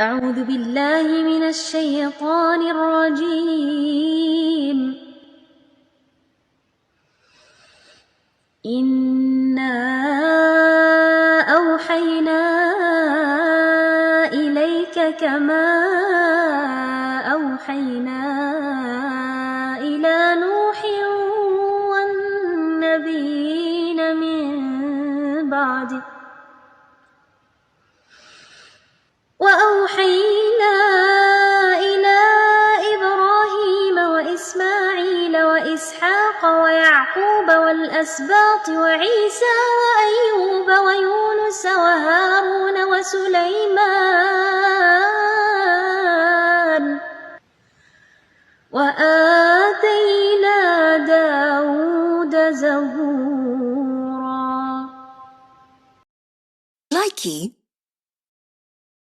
أعوذ بالله من الشيطان الرجيم. إنا أوحينا إليك كما أوحينا إلى نوح والنبيين من بعده وأوحينا إلى إبراهيم وإسماعيل وإسحاق ويعقوب والأسباط وعيسى وأيوب ويونس وهارون وسليمان وآتينا داود زبورا.